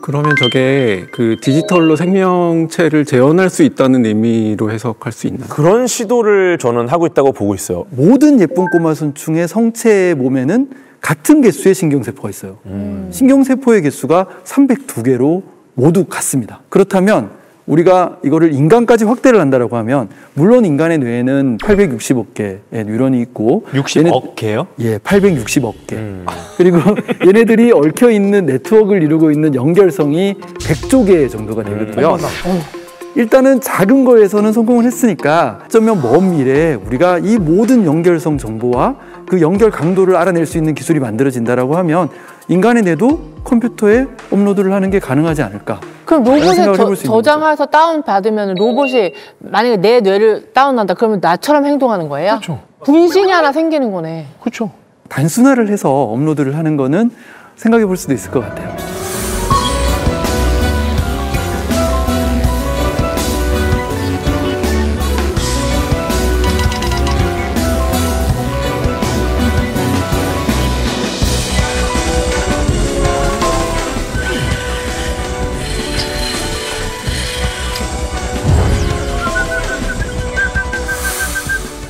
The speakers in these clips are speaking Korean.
그러면 저게 그 디지털로 생명체를 재현할 수 있다는 의미로 해석할 수 있나요? 그런 시도를 저는 하고 있다고 보고 있어요. 모든 예쁜 꼬마 손충의 성체 몸에는 같은 개수의 신경세포가 있어요. 신경세포의 개수가 302개로 모두 같습니다. 그렇다면 우리가 이거를 인간까지 확대를 한다고 하면 물론 인간의 뇌에는 860억 개의 뉴런이 있고 60억 개요? 예, 860억 개. 그리고 얘네들이 얽혀 있는 네트워크를 이루고 있는 연결성이 100조 개 정도가 되거든요. 일단은 작은 거에서는 성공을 했으니까 어쩌면 먼 미래에 우리가 이 모든 연결성 정보와 그 연결 강도를 알아낼 수 있는 기술이 만들어진다라고 하면 인간의 뇌도 컴퓨터에 업로드를 하는 게 가능하지 않을까. 그럼 로봇에 저장해서 다운받으면 로봇이 만약에 내 뇌를 다운한다 그러면 나처럼 행동하는 거예요? 그렇죠. 분신이 하나 생기는 거네. 그렇죠. 단순화를 해서 업로드를 하는 거는 생각해 볼 수도 있을 것 같아요.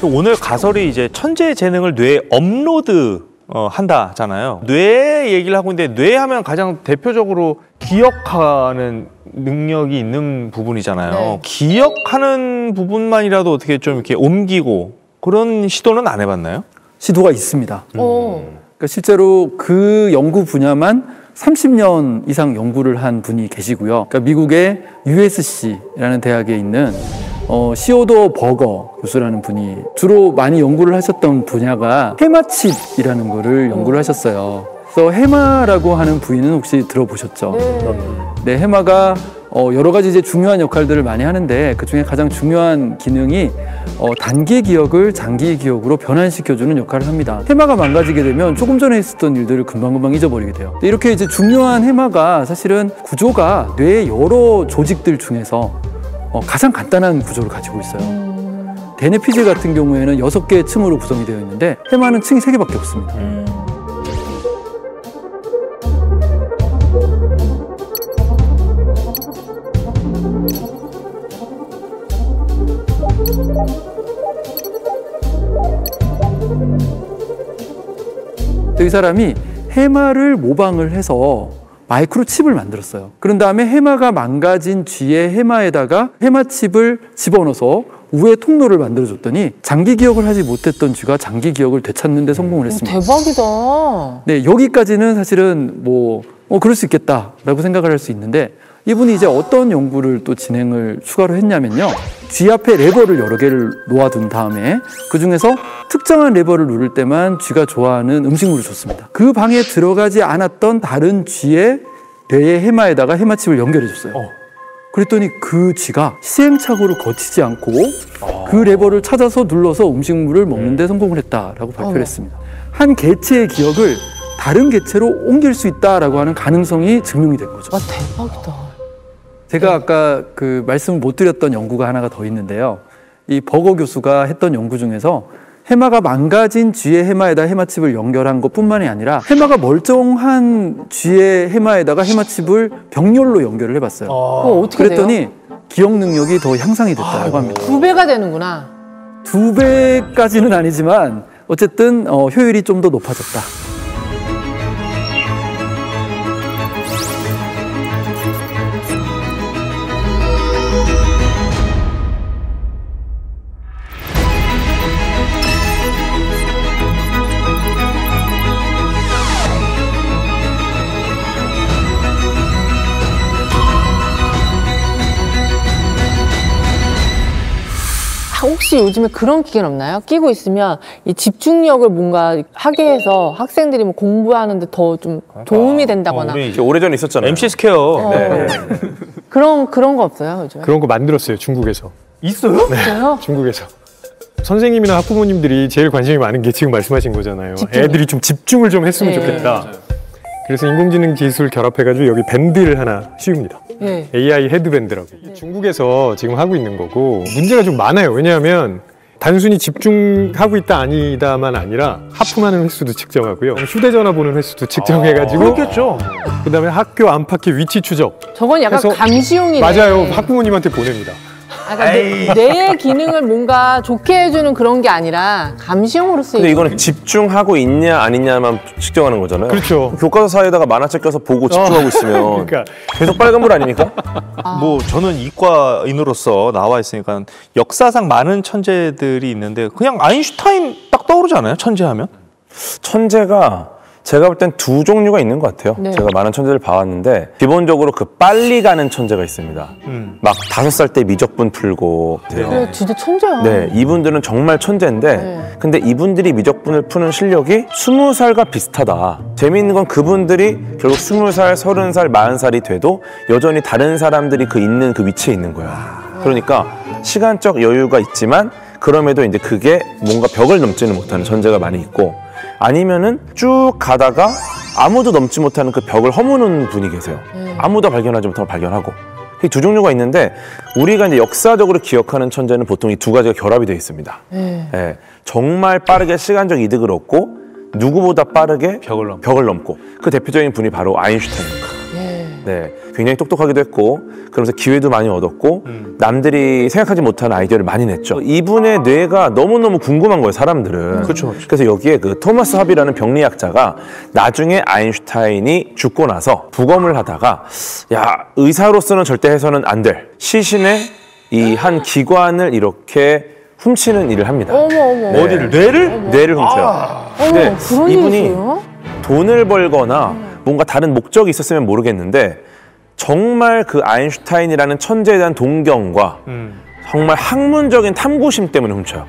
오늘 가설이 이제 천재의 재능을 뇌에 업로드 한다잖아요. 뇌 얘기를 하고 있는데 뇌 하면 가장 대표적으로 기억하는 능력이 있는 부분이잖아요. 네. 기억하는 부분만이라도 어떻게 좀 이렇게 옮기고 그런 시도는 안 해봤나요? 시도가 있습니다. 그러니까 실제로 그 연구 분야만 30년 이상 연구를 한 분이 계시고요. 그러니까 미국의 USC라는 대학에 있는 시오도 버거 교수라는 분이 주로 많이 연구를 하셨던 분야가 해마칩이라는 거를 연구를 하셨어요. 그래서 해마라고 하는 부위는 혹시 들어보셨죠? 네, 해마가 여러 가지 이제 중요한 역할들을 많이 하는데 그 중에 가장 중요한 기능이 단기 기억을 장기 기억으로 변환시켜주는 역할을 합니다. 해마가 망가지게 되면 조금 전에 있었던 일들을 금방금방 잊어버리게 돼요. 이렇게 이제 중요한 해마가 사실은 구조가 뇌의 여러 조직들 중에서 가장 간단한 구조를 가지고 있어요. 대뇌피질 같은 경우에는 6개의 층으로 구성이 되어 있는데 해마는 층이 3개밖에 없습니다. 이 사람이 해마를 모방을 해서 마이크로칩을 만들었어요. 그런 다음에 해마가 망가진 쥐의 해마에다가 해마칩을 집어넣어서 우회 통로를 만들어줬더니 장기 기억을 하지 못했던 쥐가 장기 기억을 되찾는 데 성공을 했습니다. 대박이다. 네, 여기까지는 사실은 그럴 수 있겠다라고 생각을 할 수 있는데 이분이 이제 어떤 연구를 또 진행을 추가로 했냐면요. 쥐 앞에 레버를 여러 개를 놓아둔 다음에 그중에서 특정한 레버를 누를 때만 쥐가 좋아하는 음식물을 줬습니다. 그 방에 들어가지 않았던 다른 쥐의 뇌의 해마에다가 해마칩을 연결해 줬어요. 그랬더니 그 쥐가 시행착오를 거치지 않고 그 레버를 찾아서 눌러서 음식물을 먹는 데 성공을 했다라고 발표를 했습니다. 한 개체의 기억을 다른 개체로 옮길 수 있다라고 하는 가능성이 증명이 된 거죠. 와, 대박이다. 제가 아까 그 말씀을 못 드렸던 연구가 하나가 더 있는데요. 이 버거 교수가 했던 연구 중에서 해마가 망가진 쥐의 해마에다 해마칩을 연결한 것뿐만이 아니라 해마가 멀쩡한 쥐의 해마에다가 해마칩을 병렬로 연결을 해봤어요. 어떻게 그랬더니 돼요? 기억 능력이 더 향상이 됐다고 합니다. 2배가 되는구나. 2배까지는 아니지만 어쨌든 효율이 좀 더 높아졌다. 혹시 요즘에 그런 기계는 없나요? 끼고 있으면 이 집중력을 뭔가 하게 해서 학생들이 뭐 공부하는데 더 좀 도움이 된다거나. 우리 오래전에 있었잖아요. MC 스퀘어. 네. 그런 거 없어요, 요즘에? 그런 거 만들었어요, 중국에서. 있어요? 네, 있어요? 중국에서. 선생님이나 학부모님들이 제일 관심이 많은 게 지금 말씀하신 거잖아요. 집중력. 애들이 좀 집중을 좀 했으면 좋겠다. 그래서 인공지능 기술 결합해가지고 여기 밴드를 하나 씌웁니다. AI 헤드밴드라고. 중국에서 지금 하고 있는 거고 문제가 좀 많아요. 왜냐하면 단순히 집중하고 있다 아니다만 아니라 하품하는 횟수도 측정하고요. 휴대전화 보는 횟수도 측정해가지고 그렇겠죠. 그다음에 학교 안팎의 위치 추적. 저건 약간 해서 감시용이네. 맞아요. 학부모님한테 보냅니다. 그러니까 뇌의 기능을 뭔가 좋게 해주는 그런 게 아니라 감시용으로 쓰이는. 근데 이거는 집중하고 있냐 아니냐만 측정하는 거잖아요. 그렇죠. 교과서 사이에다가 만화책 껴서 보고 집중하고 있으면 그러니까 계속 빨간불 아닙니까? 뭐 저는 이과인으로서 나와 있으니까 역사상 많은 천재들이 있는데 그냥 아인슈타인 딱 떠오르지 않아요? 천재하면? 천재가 제가 볼 땐 두 종류가 있는 것 같아요. 네. 제가 많은 천재를 봐왔는데 기본적으로 그 빨리 가는 천재가 있습니다. 막 5살 때 미적분 풀고 그래, 진짜 천재야. 네, 이분들은 정말 천재인데 네. 근데 이분들이 미적분을 푸는 실력이 20살과 비슷하다. 재미있는 건 그분들이 결국 20살, 30살, 40살이 돼도 여전히 다른 사람들이 그 있는 그 위치에 있는 거야. 그러니까 시간적 여유가 있지만 그럼에도 이제 그게 뭔가 벽을 넘지는 못하는 천재가 많이 있고 아니면은 쭉 가다가 아무도 넘지 못하는 그 벽을 허무는 분이 계세요. 아무도 발견하지 못하고 발견하고. 이 두 종류가 있는데 우리가 이제 역사적으로 기억하는 천재는 보통 이 두 가지가 결합이 되어 있습니다. 예, 정말 빠르게 시간적 이득을 얻고 누구보다 빠르게 벽을 넘고 그 대표적인 분이 바로 아인슈타인입니다. 네, 굉장히 똑똑하기도 했고 그러면서 기회도 많이 얻었고 남들이 생각하지 못하는 아이디어를 많이 냈죠. 이분의 뇌가 너무너무 궁금한 거예요, 사람들은. 그렇죠. 그래서 여기에 그 토마스 합이라는 병리학자가 나중에 아인슈타인이 죽고 나서 부검을 하다가 야, 의사로서는 절대 해서는 안 될 시신의 이 한 기관을 이렇게 훔치는 일을 합니다. 어머. 네. 어디를? 뇌를? 뇌를 훔쳐요. 근데 어머, 그런 일이 이분이 있어요? 돈을 벌거나 뭔가 다른 목적이 있었으면 모르겠는데 정말 그 아인슈타인이라는 천재에 대한 동경과 정말 학문적인 탐구심 때문에 훔쳐요.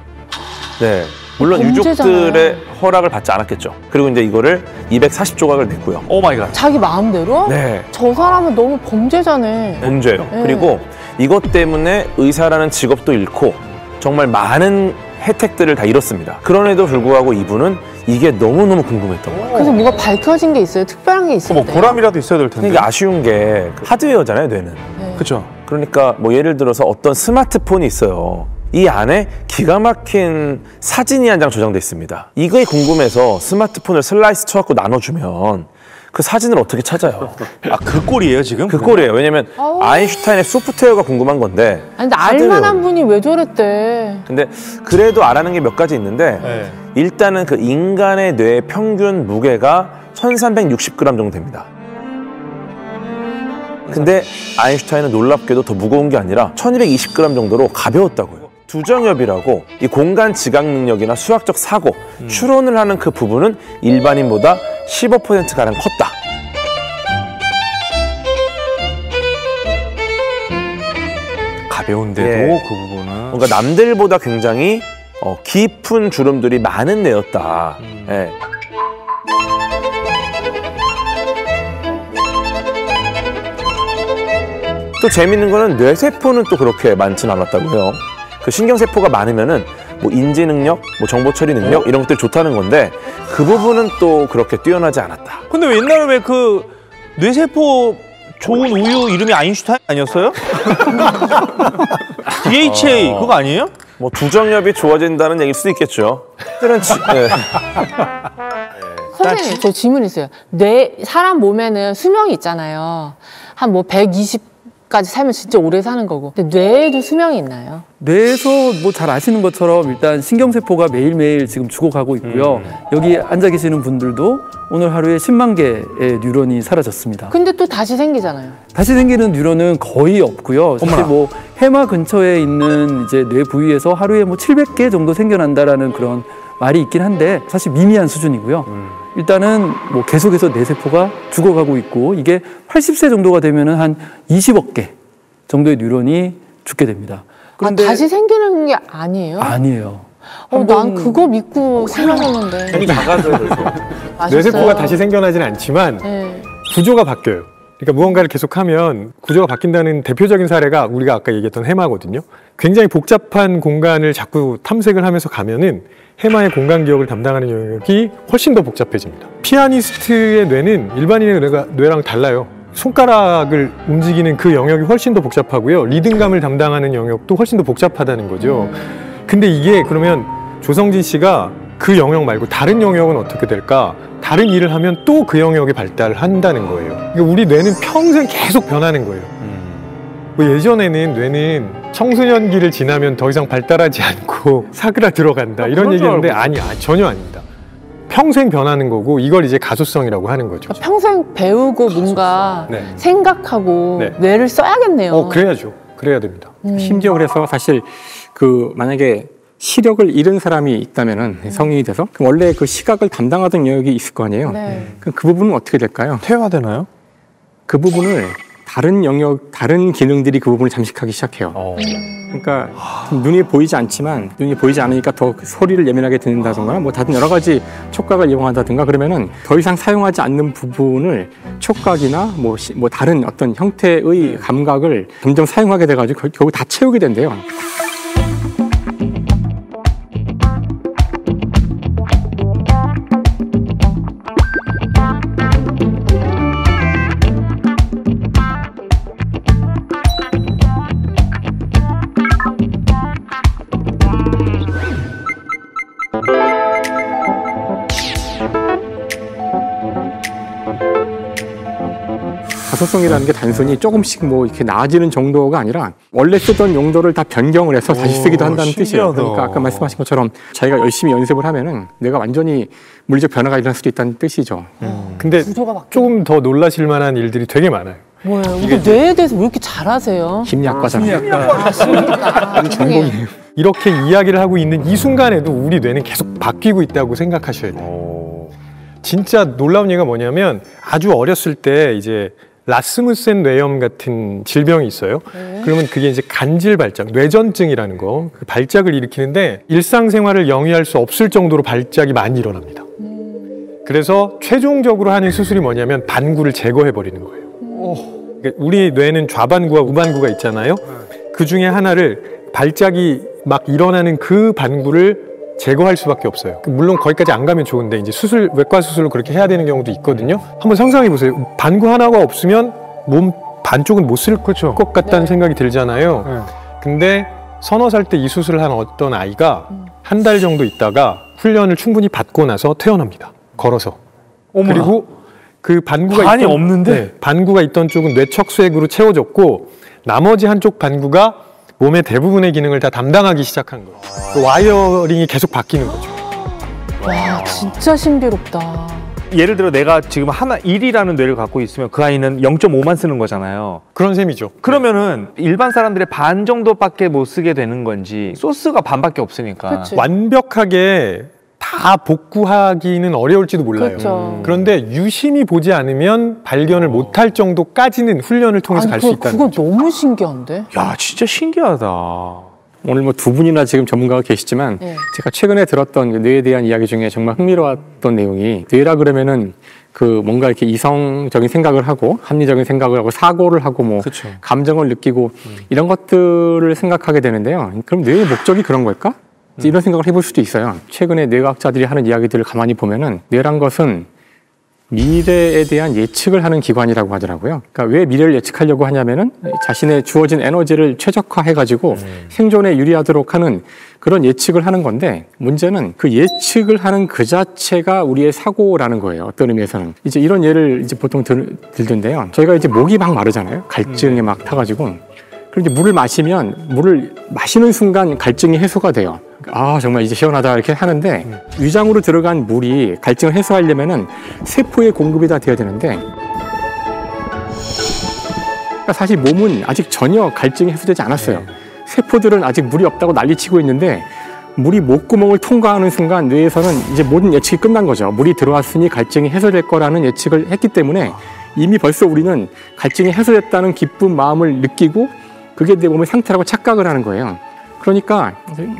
네, 물론 범죄잖아요. 유족들의 허락을 받지 않았겠죠. 그리고 이제 이거를 240조각을 냈고요. 오 마이 갓. 자기 마음대로? 네, 저 사람은 너무 범죄자네. 범죄예요. 네. 그리고 이것 때문에 의사라는 직업도 잃고 정말 많은 혜택들을 다 잃었습니다. 그럼에도 불구하고 이분은 이게 너무너무 궁금했던 거예요. 그래서 뭐가 밝혀진 게 있어요? 특별한 게 있어요? 뭐 보람이라도 있어야 될 텐데. 이게 아쉬운 게 하드웨어잖아요, 뇌는. 그렇죠. 그러니까 뭐 예를 들어서 어떤 스마트폰이 있어요. 이 안에 기가 막힌 사진이 한 장 저장돼 있습니다. 이거에 궁금해서 스마트폰을 슬라이스 쳐갖고 나눠주면 그 사진을 어떻게 찾아요? 아, 그 꼴이에요 지금? 그 꼴이에요. 왜냐면 아인슈타인의 소프트웨어가 궁금한 건데. 아니, 근데 하드웨어로. 알만한 분이 왜 저랬대? 근데 그래도 알아는 게 몇 가지 있는데 네. 일단은 그 인간의 뇌의 평균 무게가 1360g 정도 됩니다. 근데 아인슈타인은 놀랍게도 더 무거운 게 아니라 1220g 정도로 가벼웠다고요. 두정엽이라고 이 공간 지각 능력이나 수학적 사고, 추론을 하는 그 부분은 일반인보다 15%가량 컸다. 가벼운데도 예. 그 부분은. 뭔가 남들보다 굉장히 깊은 주름들이 많은 뇌였다. 예. 또 재밌는 거는 뇌세포는 또 그렇게 많진 않았다고요. 그 신경세포가 많으면은 뭐 인지 능력, 뭐 정보 처리 능력 이런 것들이 좋다는 건데 그 부분은 또 그렇게 뛰어나지 않았다. 근데 왜 옛날에 왜 그 뇌세포 좋은 우유 이름이 아인슈타인 아니었어요? DHA 그거 아니에요? 뭐 두정엽이 좋아진다는 얘기일 수도 있겠죠. 네. 선생님, 저 질문 있어요. 사람 몸에는 수명이 있잖아요. 한 뭐 120까지 살면 진짜 오래 사는 거고. 근데 뇌에도 수명이 있나요? 뇌에서 뭐 잘 아시는 것처럼 일단 신경세포가 매일매일 지금 죽어가고 있고요. 여기 앉아 계시는 분들도 오늘 하루에 10만 개의 뉴런이 사라졌습니다. 근데 또 다시 생기잖아요. 다시 생기는 뉴런은 거의 없고요. 사실 뭐 해마 근처에 있는 이제 뇌 부위에서 하루에 뭐 700개 정도 생겨난다라는 그런 말이 있긴 한데 사실 미미한 수준이고요. 일단은 뭐 계속해서 뇌세포가 죽어가고 있고 이게 80세 정도가 되면은 한 20억 개 정도의 뉴런이 죽게 됩니다. 그런데 다시 생기는 게 아니에요? 아니에요. 난 그거 믿고 생각했는데. 작아져요. 뇌세포가 다시 생겨나지는 않지만 네. 구조가 바뀌어요. 그러니까 무언가를 계속하면 구조가 바뀐다는 대표적인 사례가 우리가 아까 얘기했던 해마거든요. 굉장히 복잡한 공간을 자꾸 탐색을 하면서 가면은 해마의 공간 기억을 담당하는 영역이 훨씬 더 복잡해집니다. 피아니스트의 뇌는 일반인의 뇌랑 달라요. 손가락을 움직이는 그 영역이 훨씬 더 복잡하고요. 리듬감을 담당하는 영역도 훨씬 더 복잡하다는 거죠. 근데 이게 그러면 조성진 씨가 그 영역 말고 다른 영역은 어떻게 될까? 다른 일을 하면 또 그 영역이 발달을 한다는 거예요. 그러니까 우리 뇌는 평생 계속 변하는 거예요. 뭐 예전에는 뇌는 청소년기를 지나면 더 이상 발달하지 않고 사그라들어간다 이런 얘기했는데 아니 전혀 아닙니다. 평생 변하는 거고 이걸 이제 가소성이라고 하는 거죠. 그러니까 평생 배우고 뭔가 네. 생각하고 네. 뇌를 써야겠네요. 그래야죠. 그래야 됩니다. 심지어 그래서 사실 그 만약에 시력을 잃은 사람이 있다면은 성인이 돼서 그럼 원래 그 시각을 담당하던 영역이 있을 거 아니에요. 네. 그럼 그 부분은 어떻게 될까요? 퇴화되나요? 그 부분을 다른 영역, 다른 기능들이 그 부분을 잠식하기 시작해요. 그러니까 눈이 보이지 않지만 눈이 보이지 않으니까 더 소리를 예민하게 듣는다든가 뭐 다른 여러 가지 촉각을 이용한다든가 그러면은 더 이상 사용하지 않는 부분을 촉각이나 뭐 다른 어떤 형태의 감각을 점점 사용하게 돼가지고 결국 다 채우게 된대요. 가소성이라는 게 단순히 조금씩 뭐 이렇게 나아지는 정도가 아니라 원래 쓰던 용도를 다 변경을 해서 다시 쓰기도 한다는 뜻이에요. 그러니까 아까 말씀하신 것처럼 자기가 열심히 연습을 하면은 내가 완전히 물리적 변화가 일어날 수도 있다는 뜻이죠. 근데 조금 더 놀라실 만한 일들이 되게 많아요. 뭐예요? 이거 뇌에 대해서 왜 이렇게 잘하세요? 심리학과잖아요. 심리학과. 전공이에요. 이렇게 이야기를 하고 있는 이 순간에도 우리 뇌는 계속 바뀌고 있다고 생각하셔야 돼요. 진짜 놀라운 얘기가 뭐냐면 아주 어렸을 때 이제 라스무센 뇌염 같은 질병이 있어요. 그러면 그게 이제 간질 발작, 뇌전증이라는 거, 그 발작을 일으키는데 일상생활을 영위할 수 없을 정도로 발작이 많이 일어납니다. 그래서 최종적으로 하는 수술이 뭐냐면 반구를 제거해 버리는 거예요. 그러니까 우리 뇌는 좌반구와 우반구가 있잖아요. 그 중에 하나를 발작이 막 일어나는 그 반구를 제거할 수밖에 없어요. 물론 거기까지 안 가면 좋은데 이제 외과 수술로 그렇게 해야 되는 경우도 있거든요. 한번 상상해 보세요. 반구 하나가 없으면 몸 반쪽은 못 쓸 것 같다는 생각이 들잖아요. 근데 서너 살 때 이 수술을 한 어떤 아이가 한 달 정도 있다가 훈련을 충분히 받고 나서 퇴원합니다. 걸어서. 그리고 그 반구가 반구가 있던 쪽은 뇌척수액으로 채워졌고 나머지 한쪽 반구가 몸의 대부분의 기능을 다 담당하기 시작한 거예요. 그 와이어링이 계속 바뀌는 거죠. 와, 진짜 신비롭다. 예를 들어 내가 지금 1이라는 뇌를 갖고 있으면 그 아이는 0.5만 쓰는 거잖아요. 그런 셈이죠. 그러면은 일반 사람들의 반 정도밖에 못 쓰게 되는 건지 소스가 반밖에 없으니까. 그치. 완벽하게 다 복구하기는 어려울지도 몰라요. 그렇죠. 그런데 유심히 보지 않으면 발견을 못할 정도까지는 훈련을 통해서 갈 수 있다는 그건 거죠. 너무 신기한데? 야, 진짜 신기하다. 오늘 뭐 두 분이나 지금 전문가가 계시지만 네. 제가 최근에 들었던 뇌에 대한 이야기 중에 정말 흥미로웠던 내용이 뇌라 그러면은 그 뭔가 이렇게 이성적인 생각을 하고 합리적인 생각을 하고 사고를 하고 뭐 감정을 느끼고 이런 것들을 생각하게 되는데요. 그럼 뇌의 목적이 그런 걸까? 이런 생각을 해볼 수도 있어요. 최근에 뇌과학자들이 하는 이야기들을 가만히 보면은 뇌란 것은 미래에 대한 예측을 하는 기관이라고 하더라고요. 그러니까 왜 미래를 예측하려고 하냐면은 자신의 주어진 에너지를 최적화해가지고 생존에 유리하도록 하는 그런 예측을 하는 건데 문제는 그 예측을 하는 그 자체가 우리의 사고라는 거예요. 어떤 의미에서는. 이제 이런 예를 이제 보통 들던데요. 저희가 이제 목이 막 마르잖아요. 갈증에 막 타가지고. 그런데 물을 마시면 물을 마시는 순간 갈증이 해소가 돼요. 아 정말 이제 시원하다 이렇게 하는데 위장으로 들어간 물이 갈증을 해소하려면은 세포에 공급이 다 돼야 되는데 그러니까 사실 몸은 아직 전혀 갈증이 해소되지 않았어요. 세포들은 아직 물이 없다고 난리치고 있는데 물이 목구멍을 통과하는 순간 뇌에서는 이제 모든 예측이 끝난 거죠. 물이 들어왔으니 갈증이 해소될 거라는 예측을 했기 때문에 이미 벌써 우리는 갈증이 해소됐다는 기쁜 마음을 느끼고 그게 내 몸의 상태라고 착각을 하는 거예요. 그러니까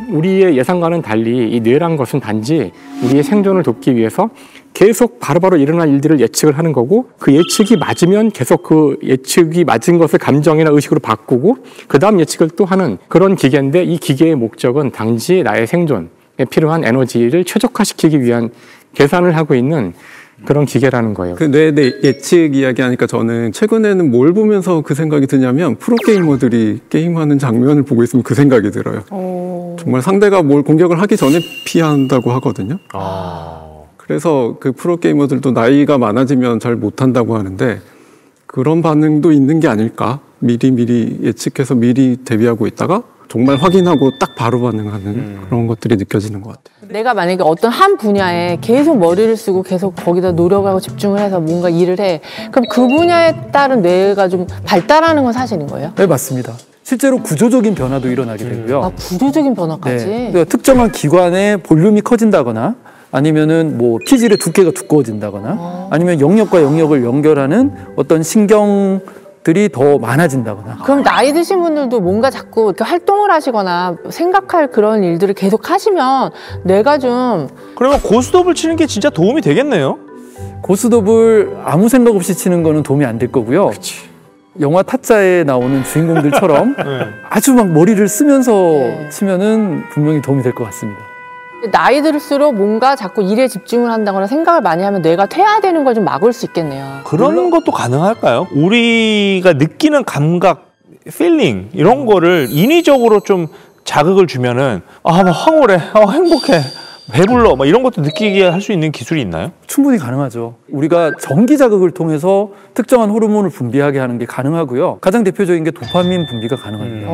우리의 예상과는 달리 이 뇌란 것은 단지 우리의 생존을 돕기 위해서 계속 바로바로 일어날 일들을 예측을 하는 거고 그 예측이 맞으면 계속 그 예측이 맞은 것을 감정이나 의식으로 바꾸고 그 다음 예측을 또 하는 그런 기계인데 이 기계의 목적은 단지 나의 생존에 필요한 에너지를 최적화시키기 위한 계산을 하고 있는 그런 기계라는 거예요. 그 뇌 예측 이야기하니까 저는 최근에는 뭘 보면서 그 생각이 드냐면 프로게이머들이 게임하는 장면을 보고 있으면 그 생각이 들어요. 정말 상대가 뭘 공격을 하기 전에 피한다고 하거든요. 그래서 그 프로게이머들도 나이가 많아지면 잘 못한다고 하는데 그런 반응도 있는 게 아닐까. 미리 예측해서 미리 대비하고 있다가 정말 확인하고 딱 바로 반응하는 그런 것들이 느껴지는 것 같아요. 내가 만약에 어떤 한 분야에 계속 머리를 쓰고 계속 거기다 노력하고 집중을 해서 뭔가 일을 해. 그럼 그 분야에 따른 뇌가 좀 발달하는 건 사실인 거예요? 네, 맞습니다. 실제로 구조적인 변화도 일어나게 되고요. 아, 구조적인 변화까지? 네. 그러니까 특정한 기관의 볼륨이 커진다거나 아니면은 뭐 피질의 두께가 두꺼워진다거나 아니면 영역과 영역을 연결하는 어떤 신경들이 더 많아진다거나. 그럼 나이 드신 분들도 뭔가 자꾸 이렇게 활동을 하시거나 생각할 그런 일들을 계속 하시면 뇌가 좀 그러면 고스톱을 치는 게 진짜 도움이 되겠네요. 고스톱을 아무 생각 없이 치는 거는 도움이 안 될 거고요. 영화 타짜에 나오는 주인공들처럼 아주 막 머리를 쓰면서 치면은 분명히 도움이 될 것 같습니다. 나이 들수록 뭔가 자꾸 일에 집중을 한다거나 생각을 많이 하면 뇌가 퇴화되는 걸 좀 막을 수 있겠네요. 그런 것도 가능할까요? 우리가 느끼는 감각, 필링 이런 거를 인위적으로 좀 자극을 주면은 막 황홀해, 행복해, 배불러 막 이런 것도 느끼게 할 수 있는 기술이 있나요? 충분히 가능하죠. 우리가 전기 자극을 통해서 특정한 호르몬을 분비하게 하는 게 가능하고요. 가장 대표적인 게 도파민 분비가 가능합니다.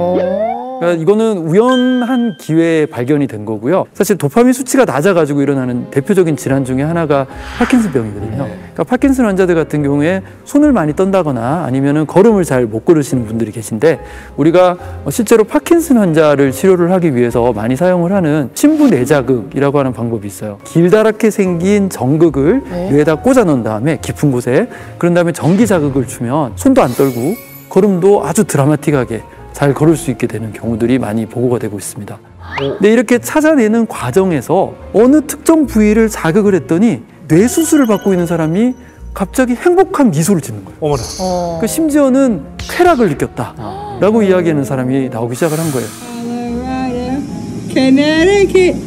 그러니까 이거는 우연한 기회에 발견이 된 거고요. 사실 도파민 수치가 낮아가지고 일어나는 대표적인 질환 중에 하나가 파킨슨병이거든요. 그러니까 파킨슨 환자들 같은 경우에 손을 많이 떤다거나 아니면은 걸음을 잘 못 걸으시는 분들이 계신데 우리가 실제로 파킨슨 환자를 치료를 하기 위해서 많이 사용을 하는 심부 내자극이라고 하는 방법이 있어요. 길다랗게 생긴 전극을 뇌에다 꽂아 넣은 다음에 깊은 곳에 그런 다음에 전기 자극을 주면 손도 안 떨고 걸음도 아주 드라마틱하게 잘 걸을 수 있게 되는 경우들이 많이 보고가 되고 있습니다. 근데 이렇게 찾아내는 과정에서 어느 특정 부위를 자극을 했더니 뇌 수술을 받고 있는 사람이 갑자기 행복한 미소를 짓는 거예요. 어머나. 그러니까 심지어는 쾌락을 느꼈다라고 이야기하는 사람이 나오기 시작을 한 거예요. Connecticut,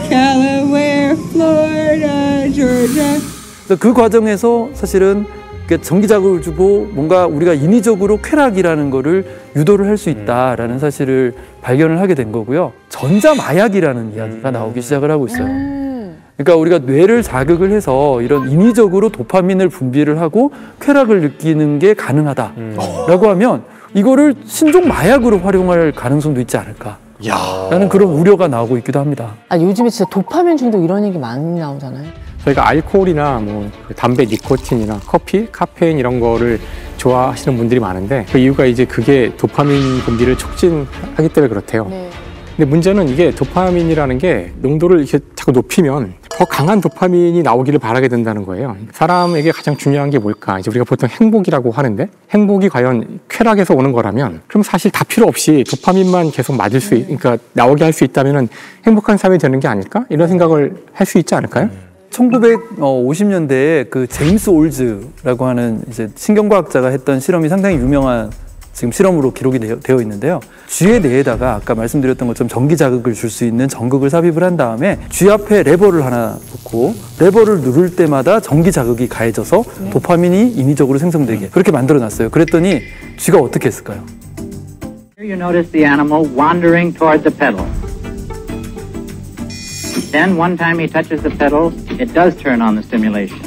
Delaware, Florida, Georgia. 그 과정에서 사실은 전기 자극을 주고 뭔가 우리가 인위적으로 쾌락이라는 거를 유도를 할 수 있다라는 사실을 발견을 하게 된 거고요. 전자마약이라는 이야기가 나오기 시작을 하고 있어요. 그러니까 우리가 뇌를 자극을 해서 이런 인위적으로 도파민을 분비를 하고 쾌락을 느끼는 게 가능하다라고 하면 이거를 신종 마약으로 활용할 가능성도 있지 않을까라는 그런 우려가 나오고 있기도 합니다. 아, 요즘에 진짜 도파민 중독 이런 얘기 많이 나오잖아요. 저희가 알코올이나 뭐 담배, 니코틴이나 커피, 카페인 이런 거를 좋아하시는 분들이 많은데 그 이유가 이제 그게 도파민 분비를 촉진하기 때문에 그렇대요. 근데 문제는 이게 도파민이라는 게 농도를 이렇게 자꾸 높이면 더 강한 도파민이 나오기를 바라게 된다는 거예요. 사람에게 가장 중요한 게 뭘까? 이제 우리가 보통 행복이라고 하는데 행복이 과연 쾌락에서 오는 거라면 그럼 사실 다 필요 없이 도파민만 계속 맞을 수 그러니까 나오게 할 수 있다면은 행복한 삶이 되는 게 아닐까? 이런 생각을 할 수 있지 않을까요? 1950년대에 그 제임스 올즈라고 하는 이제 신경과학자가 했던 실험이 상당히 유명한 지금 실험으로 기록이 되어 있는데요. 쥐의 뇌에다가 아까 말씀드렸던 것처럼 전기 자극을 줄 수 있는 전극을 삽입을 한 다음에 쥐 앞에 레버를 하나 놓고 레버를 누를 때마다 전기 자극이 가해져서 도파민이 인위적으로 생성되게 그렇게 만들어 놨어요. 그랬더니 쥐가 어떻게 했을까요? Here you notice the animal wandering toward the pedal. Then one time he touches the pedal, it does turn on the stimulation.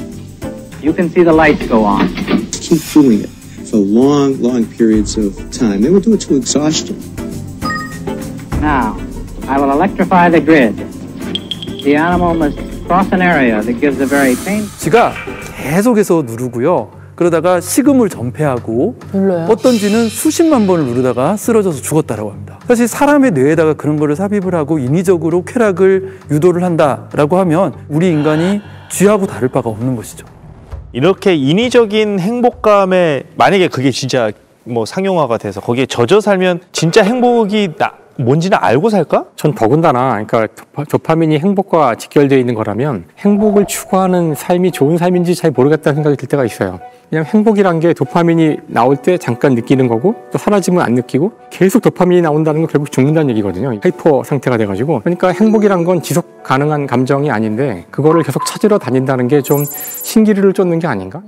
You can see the lights go on. Keep doing it for long periods of time. They will do it to exhaustion. Now, I will electrify the grid. The animal must cross an area that gives a very painful... 쥐가 계속해서 누르고요. 그러다가 식음을 전폐하고 눌러요? 어떤 쥐는 수십만 번을 누르다가 쓰러져서 죽었다라고 합니다. 사실 사람의 뇌에다가 그런 거를 삽입을 하고 인위적으로 쾌락을 유도를 한다라고 하면 우리 인간이 쥐하고 다를 바가 없는 것이죠. 이렇게 인위적인 행복감에 만약에 그게 진짜 뭐 상용화가 돼서 거기에 젖어 살면 진짜 행복이 뭔지는 알고 살까? 전 더군다나 그러니까 도파민이 행복과 직결되어 있는 거라면 행복을 추구하는 삶이 좋은 삶인지 잘 모르겠다는 생각이 들 때가 있어요. 그냥 행복이란 게 도파민이 나올 때 잠깐 느끼는 거고 또 사라지면 안 느끼고 계속 도파민이 나온다는 건 결국 죽는다는 얘기거든요. 하이퍼 상태가 돼가지고. 그러니까 행복이란 건 지속 가능한 감정이 아닌데 그거를 계속 찾으러 다닌다는 게 좀 신기루를 쫓는 게 아닌가?